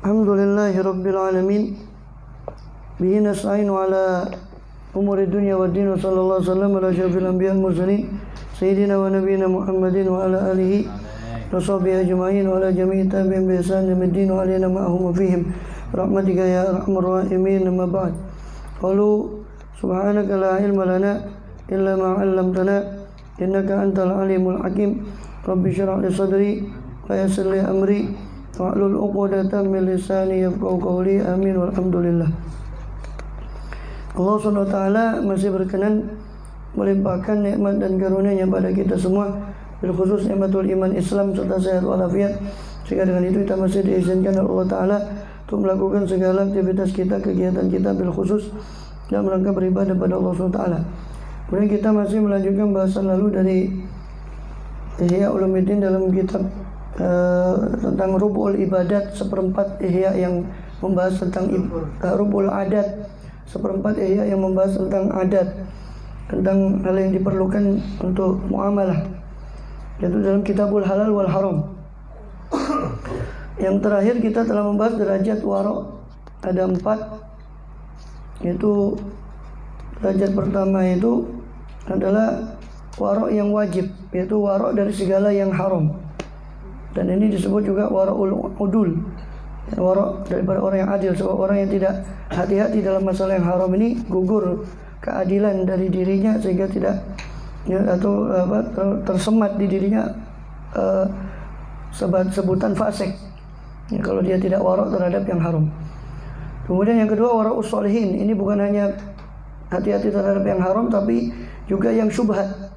Alhamdulillahi Rabbil Alamin. Bihi nasta'inu ala umuri dunya wa din. Sallallahu alaihi wasallam ala syafil anbiya mursalin Sayyidina wa nabiyina Muhammadin wa ala alihi wa sahbihi ajma'in wa ala jami'i tabi'in bi ihsan ila yaumid din wa alaina ma'ahum wa fihim rahmatika ya arhamar rahimin. Amma ba'd. Qalu subhanaka la ilma lana illa ma 'allamtana innaka antal alimul hakim. Rabbi shrah li sadri wa yassir li amri wahlul 'uqdatam min lisani yafqahu qawli. Amin walhamdulillah. Allah SWT masih berkenan melimpahkan nikmat dan karunia-Nya pada kita semua, bil khusus nikmatul iman Islam serta sehat walafiat, sehingga dengan itu kita masih diizinkan oleh Allah Ta'ala untuk melakukan segala aktivitas kita, kegiatan kita bil khusus dalam rangka beribadah pada Allah SWT. Kemudian kita masih melanjutkan bahasan lalu dari Ihya Ulumuddin dalam kitab tentang rubul ibadat, seperempat Ihya yang membahas tentang rubul adat, seperempat Ihya yang membahas tentang adat, tentang hal yang diperlukan untuk muamalah, yaitu dalam kitabul halal wal haram. Yang terakhir kita telah membahas derajat waro, ada 4, yaitu derajat pertama itu adalah waro yang wajib, yaitu waro dari segala yang haram. Dan ini disebut juga wara'ul udul, wara' daripada orang yang adil. Sebab orang yang tidak hati-hati dalam masalah yang haram ini gugur keadilan dari dirinya, sehingga tidak tersemat di dirinya sebutan fasik kalau dia tidak wara' terhadap yang haram. Kemudian yang kedua wara'us sholihin. Ini bukan hanya hati-hati terhadap yang haram, tapi juga yang syubhat.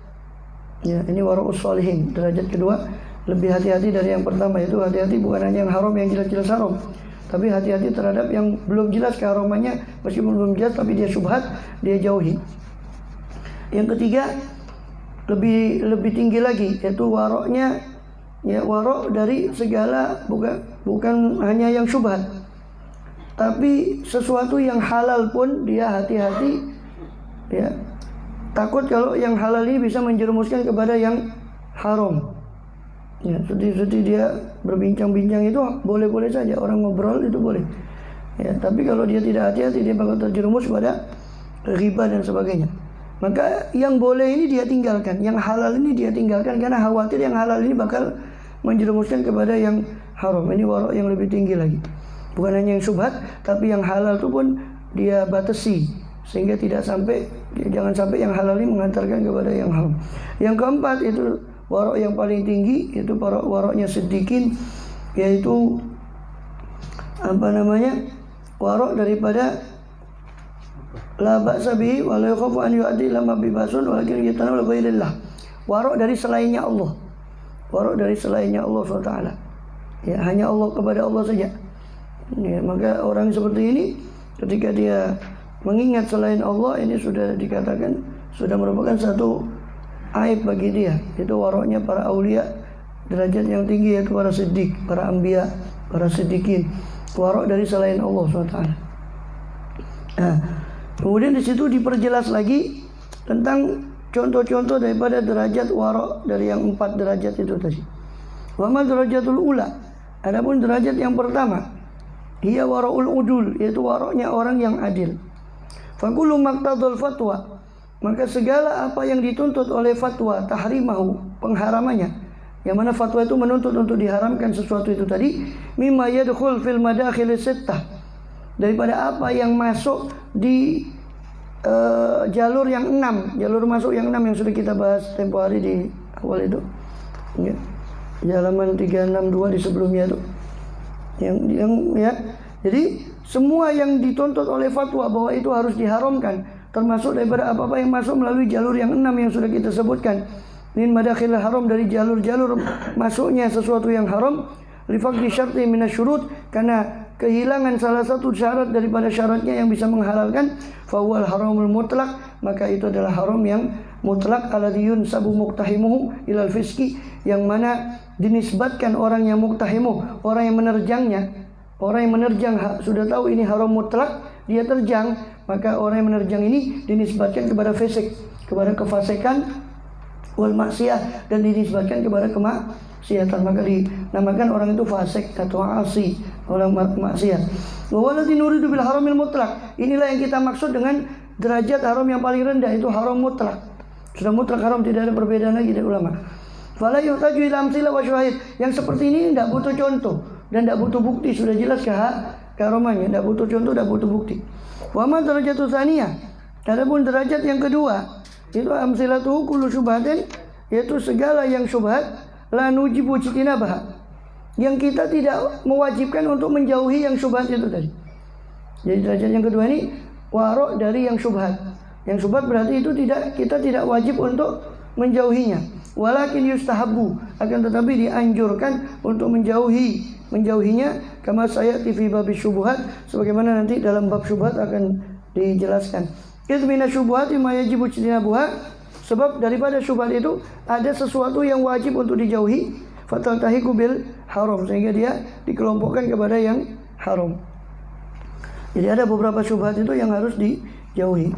Ya, ini wara'us sholihin, derajat kedua, lebih hati-hati dari yang pertama. Itu hati-hati bukan hanya yang haram, yang jelas-jelas haram, tapi hati-hati terhadap yang belum jelas keharamannya, meskipun belum jelas tapi dia syubhat, dia jauhi. Yang ketiga lebih tinggi lagi, yaitu waroknya, ya, warok dari segala, bukan hanya yang syubhat, tapi sesuatu yang halal pun dia hati-hati, ya, takut kalau yang halal ini bisa menjerumuskan kepada yang haram. Ya, seperti dia berbincang-bincang itu boleh-boleh saja, orang ngobrol itu boleh. Ya, tapi kalau dia tidak hati-hati, dia bakal terjerumus pada riba dan sebagainya. Maka yang boleh ini dia tinggalkan, yang halal ini dia tinggalkan, karena khawatir yang halal ini bakal menjerumuskan kepada yang haram. Ini warok yang lebih tinggi lagi. Bukan hanya yang syubhat, tapi yang halal itu pun dia batasi, sehingga jangan sampai yang halal ini mengantarkan kepada yang haram. Yang keempat itu warok yang paling tinggi, itu waroknya siddiqin, yaitu warok daripada la ba'sa bihi wa la yakhafu an yu'addi lama bibasun walakin yatanaw li ghairillah. Warok dari selainnya Allah. Warok dari selainnya Allah SWT. Ya, hanya Allah, kepada Allah saja. Ya, maka orang seperti ini ketika dia mengingat selain Allah, ini sudah dikatakan sudah merupakan satu aib bagi dia. Itu waroknya para aulia, derajat yang tinggi, yaitu para siddiq, para anbiya, para siddiqin. Warok dari selain Allah SWT. Nah, kemudian di situ diperjelas lagi tentang contoh-contoh daripada derajat warok dari yang 4 derajat itu tadi. Wa ma derajatul ula. Adapun derajat yang pertama, hiya waraul udul, yaitu waroknya orang yang adil. Fa kullu maqtadul fatwa, maka segala apa yang dituntut oleh fatwa tahrimahu, pengharamannya, yang mana fatwa itu menuntut untuk diharamkan sesuatu itu tadi, mimma yadkhul fil madakhil sittah, daripada apa yang masuk di jalur yang 6, jalur masuk yang 6 yang sudah kita bahas tempo hari di awal itu, ya, di halaman 362 di sebelumnya itu, yang ya. Jadi semua yang dituntut oleh fatwa bahwa itu harus diharamkan, termasuk daripada apa-apa yang masuk melalui jalur yang 6 yang sudah kita sebutkan, min madakhil haram, dari jalur-jalur masuknya sesuatu yang haram, lifaqdi syarti minasyurut, karena kehilangan salah satu syarat daripada syaratnya yang bisa menghalalkan, fawwal haramul mutlak, maka itu adalah haram yang mutlak, alladzi yunsabu muqtahimuhu ilal fiski, yang mana dinisbatkan orang yang muqtahimuh, orang yang menerjangnya, orang yang menerjang sudah tahu ini haram mutlak, dia terjang, maka orang yang menerjang ini dinisbatkan kepada fisik, kepada kefasikan, wal maksiyah, dan dinisbatkan kepada kemaksiatan, maka dinamakan orang itu fasik atau asi orang maksiat. Wa walladzi nuridu bil haramil mutlaq. Inilah yang kita maksud dengan derajat haram yang paling rendah, itu haram mutlak. Sudah mutlak haram, tidak ada perbedaan lagi dari ulama. Fala yuhtaju ila amsilah wa syahid. Yang seperti ini tidak butuh contoh dan tidak butuh bukti, sudah jelas keharamannya, tidak butuh contoh, tidak butuh bukti. Wa ma darajatu tsaniyah. Adapun derajat yang kedua, itu amsilatu kullu syubhatin, yaitu segala yang syubhat la nujibu citinabah, yang kita tidak mewajibkan untuk menjauhi yang syubhat itu tadi. Jadi derajat yang kedua ini waro dari yang syubhat. Yang syubhat berarti itu kita tidak wajib untuk menjauhinya. Walakin yustahabu, akan tetapi dianjurkan untuk menjauhinya, kama sayati fi bab syubhat, sebagaimana nanti dalam bab syubhat akan dijelaskan. Idz mina syubhati ma yajibu ijtinabuha, sebab daripada syubhat itu ada sesuatu yang wajib untuk dijauhi, fataltahiqu bil haram, sehingga dia dikelompokkan kepada yang haram. Jadi ada beberapa syubhat itu yang harus dijauhi.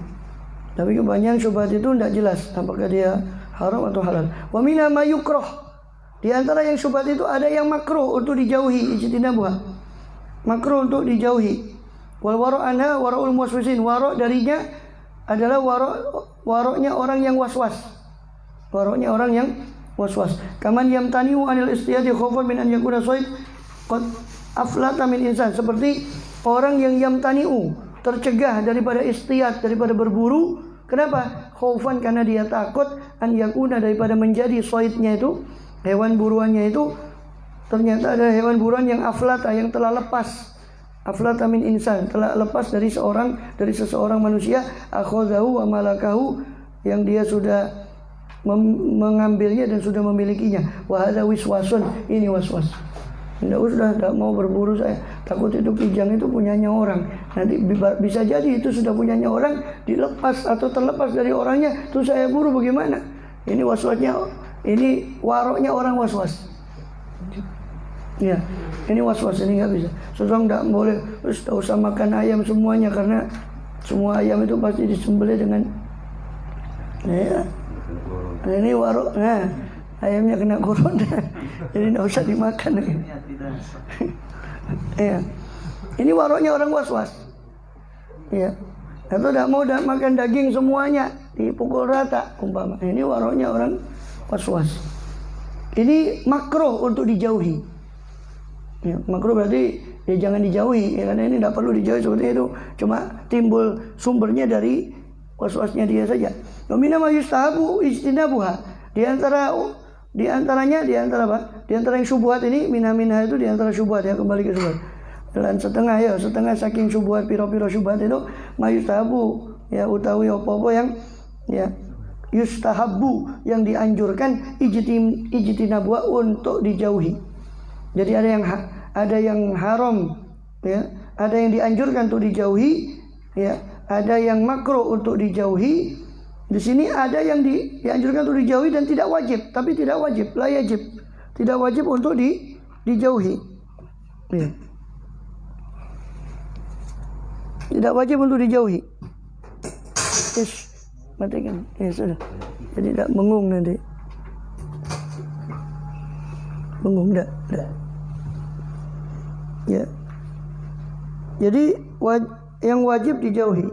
Tapi kebanyakan syubhat itu tidak jelas apakah dia haram atau halal. Wa minha ma yukrah. Di antara yang syubhat itu ada yang makruh untuk dijauhi, ijtinabuha. Makruh untuk dijauhi. Wal wara' anha wara'ul muwaswisin. Wara' darinya adalah waroknya orang yang waswas. Waroknya orang yang waswas. Kaman yamtaniu anil istiyadi khaufan min an yakuna shayd qad aflata min insan. Seperti orang yang yamtaniu, tercegah daripada istiyad, daripada berburu. Kenapa? Khaufan, karena dia takut an yakuna, daripada menjadi shaydnya itu, hewan buruannya itu ternyata ada hewan buruan yang aflata, yang telah lepas. Aflata min insan, telah lepas dari seseorang manusia, akhadhahu wa malakahu, yang dia sudah mengambilnya dan sudah memilikinya. Wa hadza wiswasun, ini waswas. Tidak mau berburu saya, takut itu kijang itu punyanya orang. Nanti bisa jadi itu sudah punyanya orang, dilepas atau terlepas dari orangnya, terus saya buru bagaimana? Ini waswasnya, ini waroknya orang waswas. Ya, ini waswas, ini nggak bisa. Seorang tidak boleh, terus tak usah makan ayam semuanya, karena semua ayam itu pasti disembelih dengan, ya, ini warok, nah, ayamnya kena corona, jadi tidak usah dimakan. Ya, ini waroknya orang waswas. Ya, atau tidak mau makan daging semuanya, dipukul rata, umpama. Ini waroknya orang waswas. Ini makruh untuk dijauhi. Ya, makruh berarti ya jangan dijauhi, ya, karena ini tidak perlu dijauhi seperti itu, cuma timbul sumbernya dari waswasnya dia saja. Nomina ma yustahabu ijtinabuha. Di antara apa? Di antara yang syubhat ini, minha itu di antara syubhat, ya, kembali ke syubhat. Dan setengah saking syubhat, piro-piro syubhat itu ma yustahabu, ya, utawi apa-apa yang, ya, yustahabu, yang dianjurkan, ijtinabuha, untuk dijauhi. Jadi ada yang haram, ya, ada yang dianjurkan untuk dijauhi, ya, ada yang makruh untuk dijauhi. Di sini ada yang dianjurkan untuk dijauhi dan tidak wajib, tapi tidak wajib, la yajib, tidak wajib untuk dijauhi. Ya. Tidak wajib untuk dijauhi. Matikan, ya sudah. Jadi tidak mengung nanti. Mengung enggak. Ya. Jadi yang wajib dijauhi,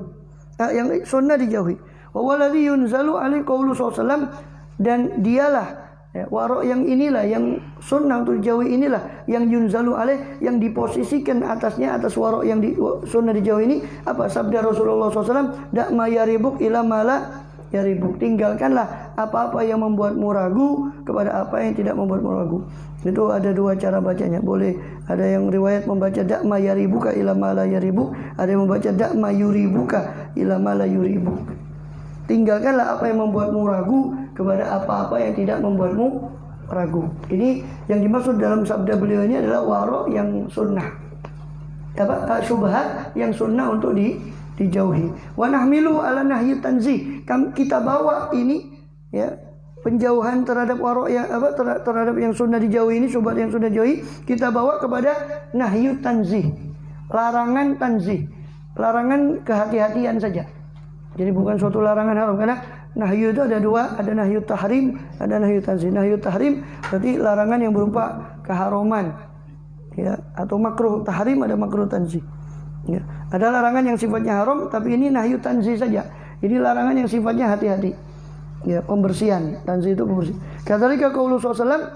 yang sunnah dijauhi. Wa waladhi yunzalu alaihi qaulu sallallahu, dan dialah, ya, warok yang inilah, yang sunnah untuk dijauhi inilah, yang yunzalu alaih, yang diposisikan atasnya, atas warok yang sunnah dijauhi ini, apa? Sabda Rasulullah SAW, dak ma yaribuk ila mala yaribuk. Tinggalkanlah apa-apa yang membuatmu ragu kepada apa yang tidak membuatmu ragu. Itu ada dua cara bacanya. Boleh ada yang riwayat membaca dakma yaribuka ila ma la yaribuk, ada yang membaca dakma yuribuka ila ma la yuribuk. Tinggalkanlah apa yang membuatmu ragu kepada apa-apa yang tidak membuatmu ragu. Ini yang dimaksud dalam sabda beliau ini adalah warok yang sunnah. Apa? Syubhat yang sunnah untuk dijauhi. Wa nahmilu ala nahyi tanzih. Kita bawa ini, ya, penjauhan terhadap warok yang apa, terhadap yang sunnah dijauhi ini, syubhat yang sunnah dijauhi, kita bawa kepada nahyu tanzih, larangan tanzih, larangan kehati-hatian saja. Jadi bukan suatu larangan haram, karena nahyu itu ada dua, ada nahyu tahrim, ada nahyu tanzih. Nahyu tahrim berarti larangan yang berupa keharaman, ya, atau makruh tahrim, ada makruh tanzih. Ya, ada larangan yang sifatnya haram, tapi ini nahyu tanzih saja. Ini larangan yang sifatnya hati-hati. Ya, pembersihan. Tanzih itu pembersih. Kadzalika qaulu sallallahu,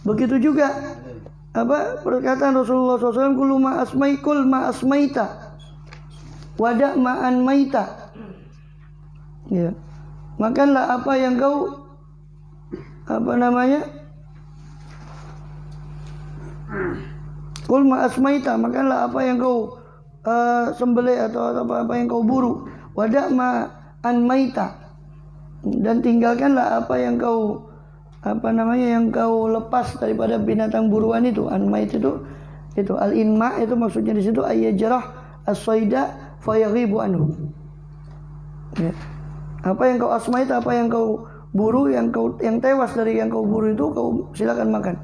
begitu juga perkataan Rasulullah SAW, kul ma asmaita wada ma'an maita. Ya, makanlah apa yang kau kul ma asmaita, makanlah apa yang kau sembelih atau apa yang kau buru. Wada ma'an maita, dan tinggalkanlah apa yang kau yang kau lepas daripada binatang buruan itu. Anmait itu al-inma, itu maksudnya di situ ayyajrah as-saida fayaghibu anhu. Ya. Apa yang kau asmait, apa yang kau buru, yang tewas dari yang kau buru itu kau silakan makan.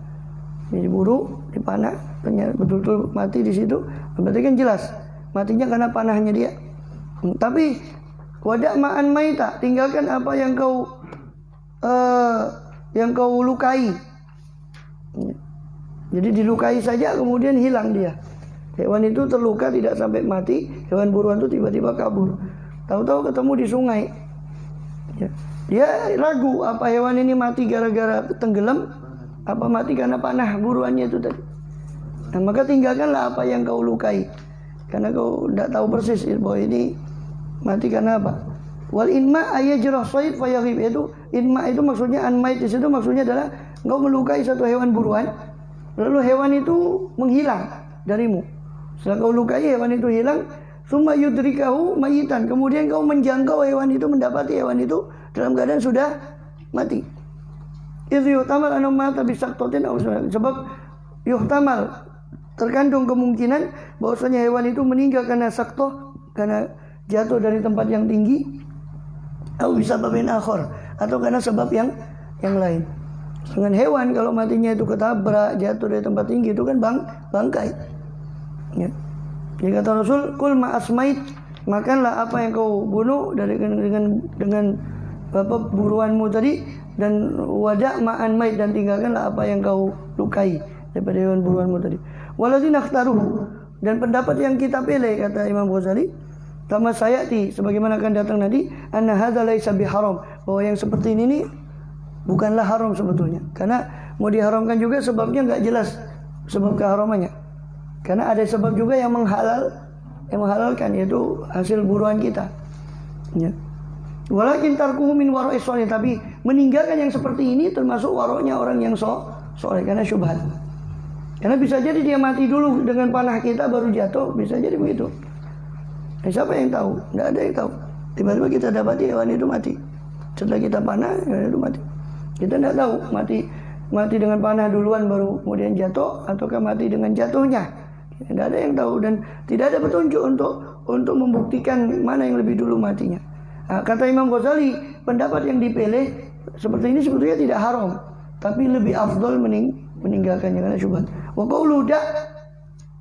Jadi buru, dipanah, ternyata betul-betul mati di situ, berarti kan jelas matinya karena panahnya dia. Tapi wada' ma'an maita, tinggalkan apa yang kau lukai. Jadi dilukai saja kemudian hilang dia. Hewan itu terluka tidak sampai mati, hewan buruan itu tiba-tiba kabur. Tahu-tahu ketemu di sungai. Ya. Dia ragu apa hewan ini mati gara-gara tenggelam, apa mati karena panah buruannya itu tadi. Nah, maka tinggalkanlah apa yang kau lukai, karena kau tidak tahu persis bahwa ini mati karena apa. Wal inma ayyajrah sayd fayaghib, itu inma itu maksudnya anmait di situ maksudnya adalah engkau melukai satu hewan buruan, lalu hewan itu menghilang darimu. Setelah kau lukai hewan itu hilang, summa yudrikahu mayitan, kemudian kau menjangkau hewan itu, mendapati hewan itu dalam keadaan sudah mati. Idh yuhtamal anna mata bisaqtatin aw sebab yuhtamal terkandung kemungkinan bahwasanya hewan itu meninggal karena saktoh, karena jatuh dari tempat yang tinggi, atau bisa babin akhor, atau karena sebab yang lain. Dengan hewan kalau matinya itu ketabrak, jatuh dari tempat tinggi, itu kan bangkai. Ya. Jadi kata Rasul, kul ma asmait, makanlah apa yang kau bunuh dengan buruanmu tadi, dan wada' ma'an mait, dan tinggalkanlah apa yang kau lukai daripada hewan buruanmu tadi. Waladzina ikhtaruhu, dan pendapat yang kita pilih, kata Imam Ghazali, kama sayati, sebagaimana akan datang nanti, anna hadza laisa biharam, bahwa yang seperti ini bukanlah haram sebetulnya. Karena mau diharamkan juga sebabnya enggak jelas sebab keharamannya. Karena ada sebab juga yang menghalalkan, yaitu hasil buruan kita. Ya. Walakin tarkuhu min wara'i sholih, tapi meninggalkan yang seperti ini termasuk waroknya orang yang soleh, karena syubhat. Karena bisa jadi dia mati dulu dengan panah kita baru jatuh, bisa jadi begitu. Siapa yang tahu? Tidak ada yang tahu. Tiba-tiba kita dapati hewan itu mati. Setelah kita panah, hewan itu mati. Kita tidak tahu mati dengan panah duluan baru kemudian jatuh, ataukah mati dengan jatuhnya. Tidak ada yang tahu, dan tidak ada petunjuk untuk membuktikan mana yang lebih dulu matinya. Nah, kata Imam Ghazali, pendapat yang dipilih seperti ini sebetulnya tidak haram, tapi lebih afdol meninggalkannya karena syubhat. Wa qaulu da,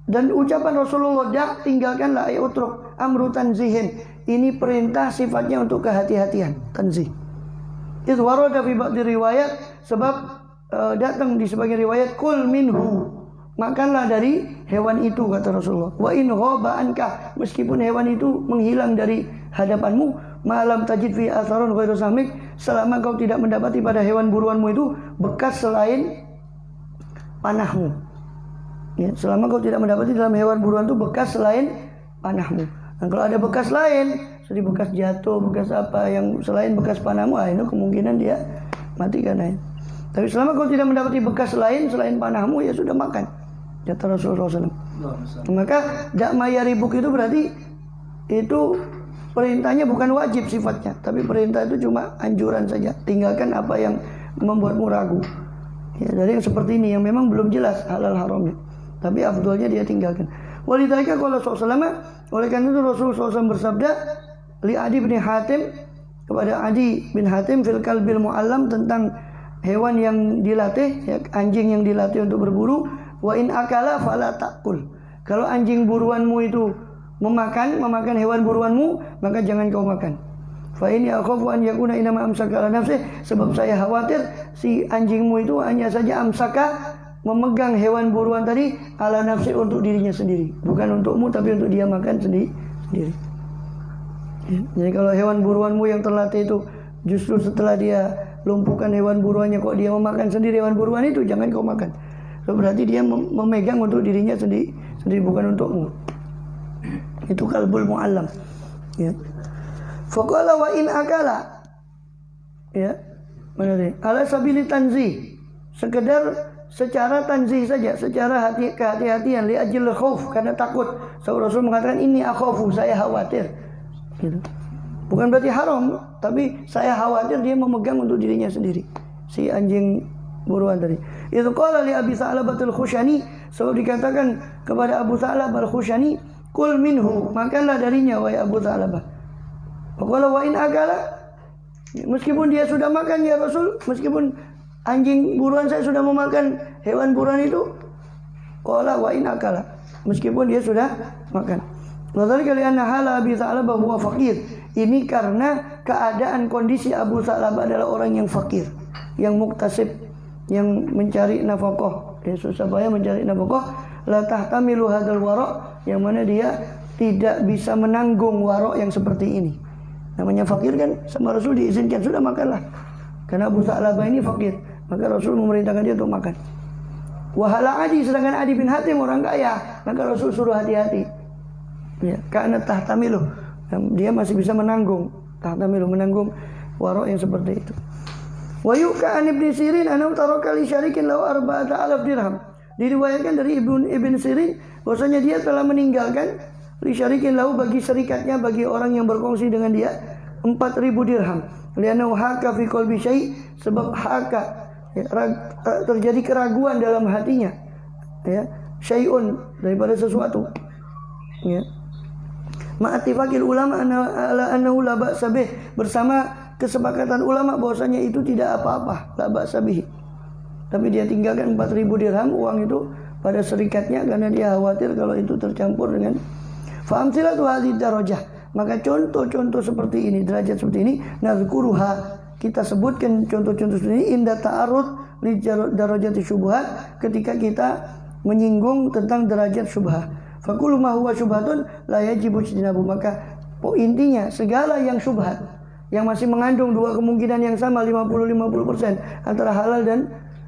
dan ucapan Rasulullah, da, tinggalkanlah, ay utruk amru tanzihin, ini perintah sifatnya untuk kehati-hatian, tanzih. Itu warada fi ba'di riwayat, sebab datang di sebagian riwayat, kul minhu, makanlah dari hewan itu, kata Rasulullah. Wa in ghaba anka, meskipun hewan itu menghilang dari hadapanmu, malam tajid fi atharun ghairu samik, selama kau tidak mendapati pada hewan buruanmu itu bekas selain panahmu. Ya, selama kau tidak mendapati dalam hewan buruan itu bekas selain panahmu. Dan kalau ada bekas lain, seperti bekas jatuh, bekas apa yang selain bekas panahmu, itu kemungkinan dia mati karena itu. Tapi selama kau tidak mendapati bekas lain selain panahmu, ya sudah makan, kata Rasulullah SAW. Maka dakma yaribuk itu berarti itu perintahnya bukan wajib sifatnya, tapi perintah itu cuma anjuran saja. Tinggalkan apa yang membuatmu ragu. Ya, dari yang seperti ini yang memang belum jelas halal haramnya, tapi afdolnya dia tinggalkan. Walidhalika qala sallallahu, oleh karena itu Rasulullah SAW bersabda li Adi bin Hatim, kepada Adi bin Hatim, fil kalbil muallam, tentang hewan yang dilatih, ya, anjing yang dilatih untuk berburu. Wa in akala fala taqul, kalau anjing buruanmu itu memakan hewan buruanmu, maka jangan kau makan. Fa ini akhafu an yakuna inama amsaka ala nafsih, sebab saya khawatir si anjingmu itu hanya saja amsaka memegang hewan buruan tadi ala nafsi untuk dirinya sendiri, bukan untukmu tapi untuk dia makan sendiri. Ya. Jadi kalau hewan buruanmu yang terlatih itu justru setelah dia lumpuhkan hewan buruannya kok dia memakan sendiri hewan buruan itu, jangan kau makan. So, berarti dia memegang untuk dirinya sendiri bukan untukmu. Itu kalbul mu'allam. Ya. Faqala wa in akala. Ya. Mana ni? Ala sabili tanzih. Sekedar secara tanzih saja, secara kehati-hatian li ajil khauf, karena takut. Rasul mengatakan ini akhafu, saya khawatir. Gitu. Bukan berarti haram, tapi saya khawatir dia memegang untuk dirinya sendiri. Si anjing buruan tadi. Itu qala li Abi Tha'labah al-Khushani, sebab dikatakan kepada Abu Tha'labah al-Khushani, kul minhu, makanlah darinya wahai Abu Tha'labah. Qala wa in akala, meskipun dia sudah makan ya Rasul, meskipun anjing buruan saya sudah memakan hewan buruan itu, qala wa in akala, meskipun dia sudah makan. Wadhalika li'anna hala Abi Tha'labah huwa faqir. Ini karena keadaan kondisi Abu Tha'labah adalah orang yang fakir, yang muktasib, yang mencari nafkah, susah payah mencari nafkah. La tahtamilu hadzal wara', yang mana dia tidak bisa menanggung wara' yang seperti ini. Namanya fakir kan, sama Rasul diizinkan sudah makanlah. Karena Abu Tha'labah ini fakir, maka Rasul memerintahkan dia untuk makan. Wahala Adi, sedangkan Adi bin Hatim orang kaya, maka Rasul suruh hati-hati. Ya, karena tahtamilu, dia masih bisa menanggung, menanggung wara' yang seperti itu. Wa yuka an Ibnu Sirin anau taraka li syarikin lahu 4,000 dirham. Diriwayatkan dari Ibn Sirin bahwasanya dia telah meninggalkan li syarikin lahu bagi serikatnya, bagi orang yang berkongsi dengan dia 4,000 dirham. Lianau haka fi qalbi syai, sebab haka ya, terjadi keraguan dalam hatinya. Ya, syai'un daripada sesuatu. Ya. Ma'atifakil ulama ala annahu la ba'sa bih, bersama kesepakatan ulama bahwasanya itu tidak apa-apa, la ba'sa bih. Tapi dia tinggalkan 4,000 dirham uang itu pada serikatnya karena dia khawatir kalau itu tercampur dengan fa'amsilatu hadhihi darajah. Maka contoh-contoh seperti ini, derajat seperti ini, nazkuruha, kita sebutkan contoh-contoh seperti ini inda ta'arud li darajati syubhat, ketika kita menyinggung tentang derajat syubhat. Fakulu ma huwa syubhatun la yajibu ijtinabu, maka intinya segala yang syubhat, yang masih mengandung dua kemungkinan yang sama 50-50% antara halal dan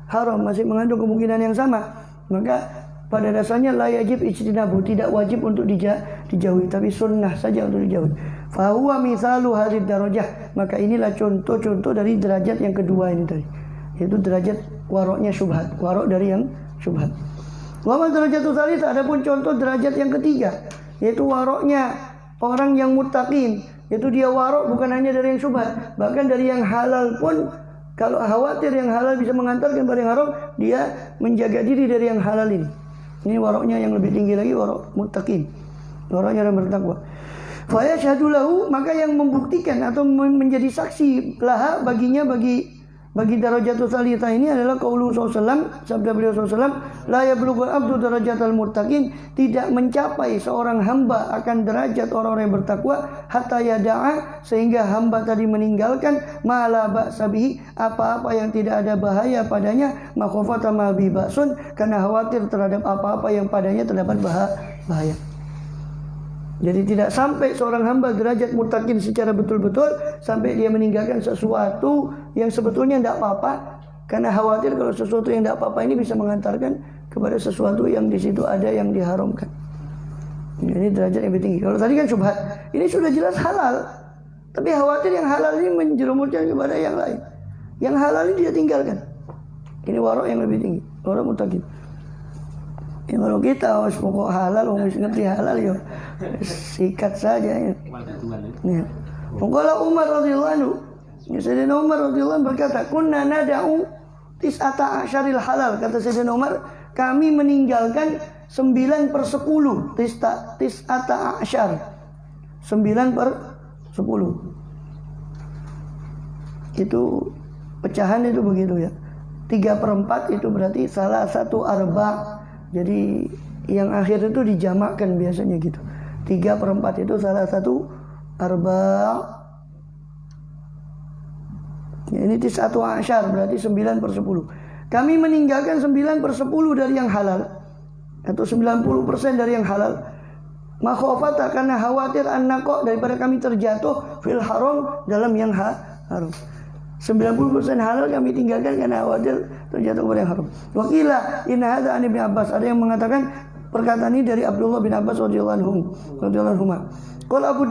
haram, masih mengandung kemungkinan yang sama, maka pada dasarnya la yajib ijtinabu, tidak wajib untuk dijauhi, tapi sunnah saja untuk dijauhi. Fa huwa mithalu hadhihi darajah, maka inilah contoh-contoh dari derajat yang kedua ini tadi, yaitu derajat waroknya syubhat, warok dari yang syubhat. Wa darajatul tsalitsah, adapun contoh derajat yang ketiga, yaitu waroknya orang yang muttaqin, yaitu dia warok bukan hanya dari yang syubhat, bahkan dari yang halal pun. Kalau khawatir yang halal bisa mengantarkan pada yang haram, dia menjaga diri dari yang halal ini. Ini waroknya yang lebih tinggi lagi, warok muttaqin, waroknya yang bertakwa. Fa yashhadu lahu, maka yang membuktikan atau menjadi saksi laha baginya, bagi darajatul tsalitsah ini adalah qaulu sallallahu, sabda beliau sallallahu, la yablughu abdu darajatal muttaqin, tidak mencapai seorang hamba akan derajat orang-orang yang bertakwa hatta yada'a, sehingga hamba tadi meninggalkan ma la ba'sa bihi, apa-apa yang tidak ada bahaya padanya, makhafata ma bi ba'sun, karena khawatir terhadap apa-apa yang padanya terdapat bahaya. Jadi tidak sampai seorang hamba derajat muttaqin secara betul-betul sampai dia meninggalkan sesuatu yang sebetulnya tidak apa-apa, karena khawatir kalau sesuatu yang tidak apa-apa ini bisa mengantarkan kepada sesuatu yang di situ ada yang diharamkan. Ini derajat yang lebih tinggi. Kalau tadi kan syubhat, ini sudah jelas halal, tapi khawatir yang halal ini menjerumuskan kepada yang lain. Yang halal ini dia tinggalkan. Ini warok yang lebih tinggi, warok muttaqin. Ya, kalau kita harus pokok halal, harus ngerti halal ya, sikat saja ya. Ya. Kalau Umar radhiyallahu anhu, Sayyidina Umar radhiyallahu anhu berkata, kunna nada'u tis'ata asyaril halal, kata Sayyidina Umar, kami meninggalkan 9/10, tis'ata asyar, 9/10. Itu pecahan itu begitu ya. 3/4 itu berarti salah satu arba'. Jadi yang akhir itu dijamakkan biasanya gitu. 3/4 itu salah satu arba'. Ya, ini tis'atu asyar berarti 9/10. Kami meninggalkan 9/10 dari yang halal atau 90% dari yang halal. Makhofata, karena khawatir annaqo, daripada kami terjatuh fil haram, dalam yang haram. 90% halal kami tinggalkan karena khawatir terjatuh kepada yang haram. Wakila inna hadza an Ibnu Abbas, ada yang mengatakan perkataan ini dari Abdullah bin Abbas radhiyallahu anhu. Qala Abu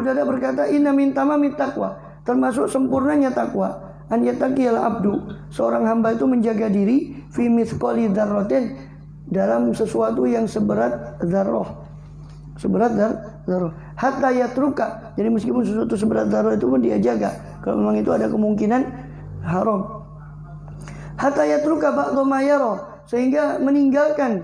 Darda berkata, inna min tamamit taqwa, termasuk sempurnanya takwa, an yattaqiyal abdu, seorang hamba itu menjaga diri fi mithqali dzarratin, dalam sesuatu yang seberat dzarrah. Hatta yatruka, jadi meskipun sesuatu seberat dzarrah itu pun dia jaga, kalau memang itu ada kemungkinan haram. Hatta yatruka ba'dha ma yara, sehingga meninggalkan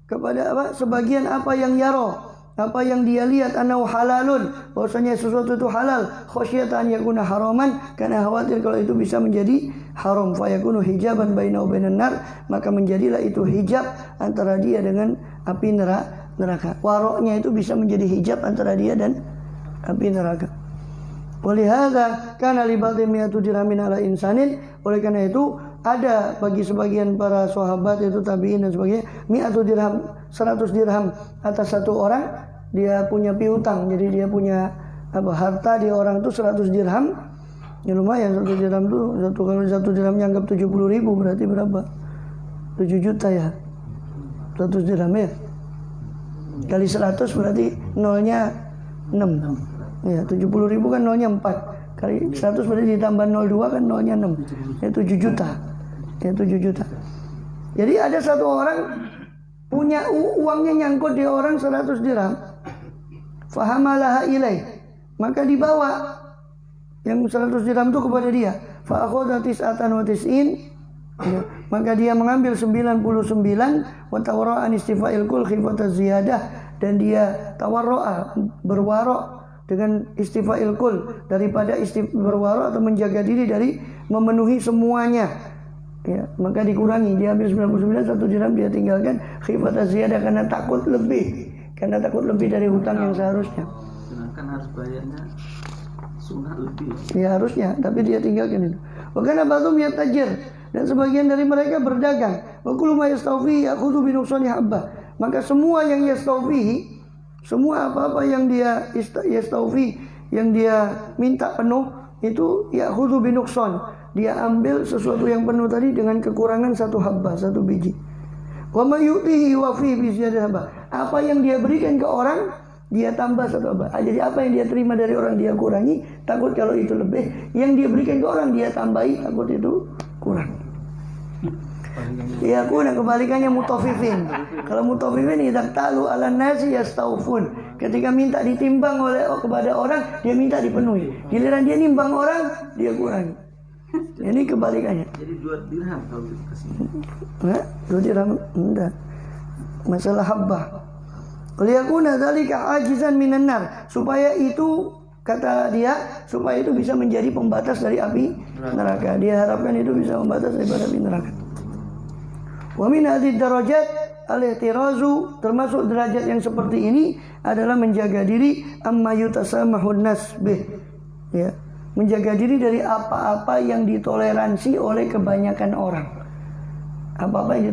kepada sebagian apa yang yara, apa yang dia lihat, anau halalun, bahwasanya sesuatu itu halal, khasyatan yakuna haraman, karena khawatir kalau itu bisa menjadi haram, fa yakunu hijaban bainahu bainan nar, maka menjadilah itu hijab antara dia dengan api neraka. Waroknya itu bisa menjadi hijab antara dia dan api neraka. Walihada kana li ba'dhi mi'atu dirhamin ala insanin, oleh karena itu ada bagi sebagian para sahabat itu tabi'in dan sebagainya, mi'atu dirham, 100 dirham atas satu orang, dia punya piutang, jadi dia punya harta di orang itu 100 dirham. Ya lumayan, 1 dirham itu kalau 1 dirham anggap 70.000 berarti berapa? 7 juta ya. 100 dirham ya. Kali 100 berarti nolnya 6. Ya, 70.000 kan nolnya 4. Kali 100 berarti ditambah 02 kan nolnya 6. Ya 7 juta. Ya 7 juta. Jadi ada satu orang punya uangnya nyangkut di orang 100 dirham. Fahamalaha ilaih, maka dibawa yang 100 dirham itu kepada dia. Fa akhadha tis'atan wa tis'in, maka dia mengambil 99 wa tawarra'a an istifa'il kul khifata ziyadah, dan dia tawarra'a, berwarok dengan istifa'il kul, daripada berwarok atau menjaga diri dari memenuhi semuanya. Ya, maka dikurangi, dia ambil 99, 1 dirham dia tinggalkan, khifata ziyadah, karena takut lebih dari hutang yang seharusnya. Sedangkan harus bayarnya sunnah lebih. Ya harusnya, tapi dia tinggalkan itu. Wa kana ba'dhum yatajir, dan sebagian dari mereka berdagang. Wa kullu ma yastawfi ya'khudhu bi nuqsani habbah, maka semua yang yastawfi, semua apa-apa yang dia yastawfi, yang dia minta penuh, itu ya'khudhu bi nuqsan, dia ambil sesuatu yang penuh tadi dengan kekurangan 1 habbah, 1 biji. Wa ma yu'tihi wa fi bi ziyadah habbah, apa yang dia berikan ke orang dia tambah 1 habbah. Jadi apa yang dia terima dari orang dia kurangi, takut kalau itu lebih. Yang dia berikan ke orang dia tambahi, takut itu kurang. Ya kuna, kebalikannya mutafifin. Kalau mutafifin idak talu ala nasi yastaufun, ketika minta ditimbang kepada orang, dia minta dipenuhi. Giliran dia nimbang orang, dia kurangi. Ini kebalikannya. Jadi 2 dirham kalau dikasih. 2 dirham enggak. Masalah habbah. Liyakuna dzalika ajizan minan nar, supaya itu, kata dia, supaya itu bisa menjadi pembatas dari api neraka. Dia harapkan itu bisa membatas daripada api neraka. Wa min hadhihi darajat al-ihtirazu, termasuk derajat yang seperti ini adalah menjaga diri amma yutasamahun nas bih. Ya, menjaga diri dari apa-apa yang ditoleransi oleh kebanyakan orang. Apa-apa yang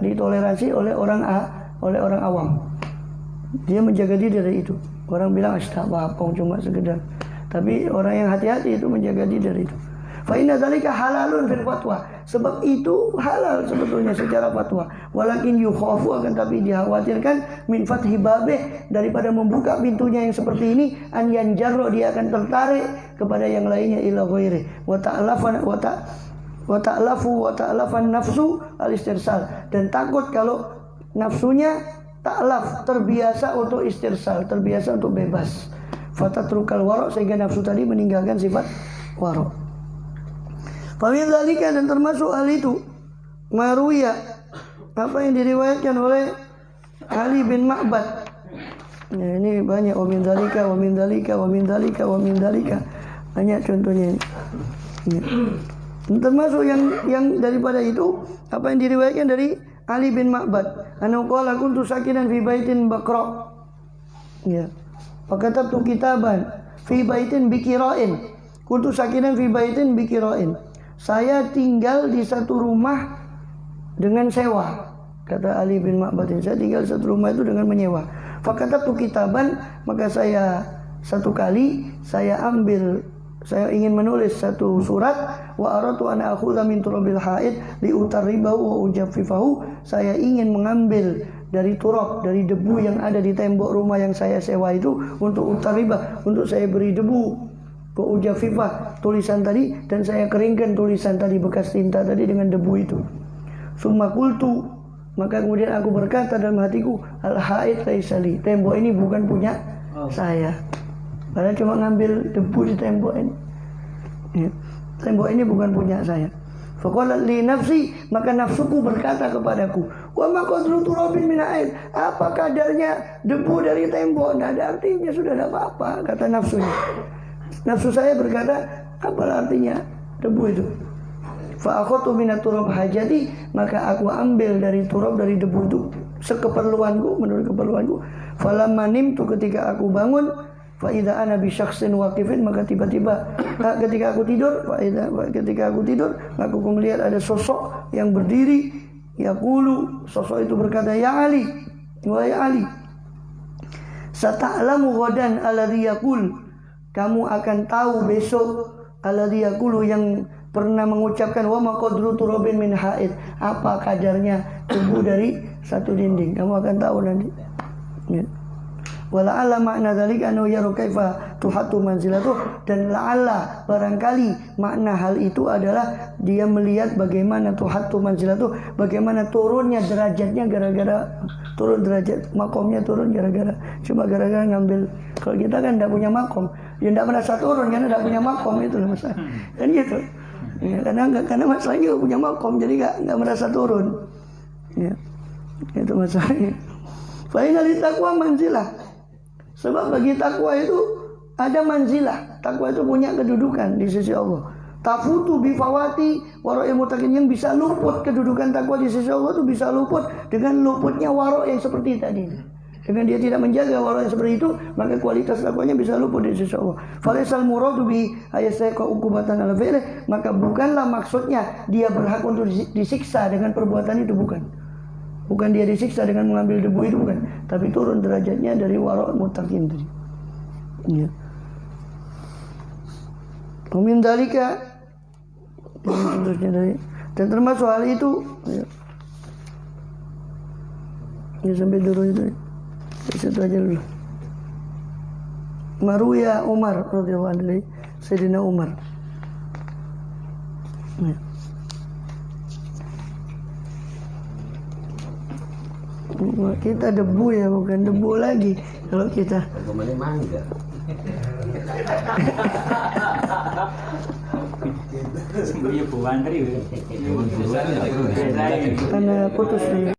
ditoleransi oleh orang awam. Dia menjaga diri dari itu. Orang bilang apa-apa cuma sekedar. Tapi orang yang hati-hati itu menjaga diri dari itu. Fa inna dzalika halalun fil fatwa, sebab itu halal sebetulnya secara fatwa. Walakin yukhafu, akan tapi dikhawatirkan, min fathi babih, daripada membuka pintunya yang seperti ini, an yanjarro, dia akan tertarik kepada yang lainnya, ila ghairi wa ta'lafan nafsu al-istirsal, dan takut kalau nafsunya ta'laf, terbiasa untuk istirsal, terbiasa untuk bebas. Fatatrukal warok, sehingga nafsu tadi meninggalkan sifat warok. Famin dzalika, dan termasuk hal itu maruya, apa yang diriwayatkan oleh Ali bin Ma'bad. Ya, ini banyak, wa min dzalika wa min dzalika wa min dzalika wa min dzalika, banyak contohnya ini. Ya. Termasuk yang daripada itu apa yang diriwayatkan dari Ali bin Ma'bad, annahu qala kuntu sakinan fi baitin baqra. Ya. Fakatabtu kitaban fi baitin bikira'in. Kuntu sakinan fi baitin bikira'in. saya tinggal di satu rumah dengan sewa. Kata Ali bin Ma'bad, saya tinggal di satu rumah itu dengan menyewa. Fakatabtu kitaban, maka saya satu kali saya ingin menulis satu surat. Wa aratu an akhudha min turabil haid li utarribahu wa ujaffifahu. Saya ingin mengambil dari turab, dari debu yang ada di tembok rumah yang saya sewa itu untuk utarribah, untuk saya beri debu. Wa ujaffifah, tulisan tadi, dan saya keringkan tulisan tadi, bekas tinta tadi dengan debu itu. Summa qultu, maka kemudian aku berkata dalam hatiku, al haid laisali, tembok ini bukan punya saya. Padahal cuma ngambil debu di tembok ini. Ya. Tembok ini bukan punya saya. Faqalat li nafsi, maka nafsuku berkata kepadaku, wa ma qadru turabin min air, apa kadarnya debu dari tembok? Tidak ada artinya, sudah tidak apa-apa, kata nafsunya. Nafsu saya berkata, apa artinya debu itu? Fa akhadtu minat turab hajati, maka aku ambil dari turab, dari debu itu sekeperluanku, menurut keperluanku. Falamma nimtu, ketika aku bangun, fa idza ana bi syakhsin waqifin, maka tiba-tiba ketika aku tidur, maka aku melihat ada sosok yang berdiri. Yaqulu, sosok itu berkata, ya Ali, wahai Ali, sata'lamu ghadan alladhi yaqul, kamu akan tahu besok alladhi yaqulu, yang pernah mengucapkan wa ma qadru turabin min haid, apa kadarnya debu dari satu dinding, kamu akan tahu nanti. Ya. Wala'alla makna dzalika annahu yaru kaifa tuhatu manzilatuh, dan la'alla, barangkali makna hal itu adalah dia melihat bagaimana tuhatu manzilatuh, bagaimana turunnya derajatnya, gara-gara turun derajat makomnya, turun gara-gara ngambil. Kalau kita kan tidak punya makom, ya tidak merasa turun karena tidak punya makom, itu lah masalah. Kan gitu. Ya, karena masalahnya punya makom, jadi nggak merasa turun. Ya, itu masalahnya. Fa inna littaqwa manzilah. Sebab bagi takwa itu ada manzilah. Takwa itu punya kedudukan di sisi Allah. Tafutu bifawati wara'il muttaqin, yang bisa luput kedudukan takwa di sisi Allah itu bisa luput dengan luputnya wara' yang seperti tadi. Dengan dia tidak menjaga wara' yang seperti itu, maka kualitas takwanya bisa luput di sisi Allah. Falaisal muradu bi ayasaqa uqubatan ala fi'li, maka bukanlah maksudnya dia berhak untuk disiksa dengan perbuatan itu, bukan. Bukan dia disiksa dengan mengambil debu itu, bukan. Tapi turun derajatnya dari wara' muttaqin tadi. Ya. Min dalika, dan termasuk hal itu, ya. Ya, sampai dulu itu. Situ aja dulu. Maruya Umar radhiyallahu anhu, Sayyidina Umar. Ya. Kita debu ya, bukan debu lagi kalau kita. Kemana mangga? Sebenarnya bukan dari. Karena putus nih.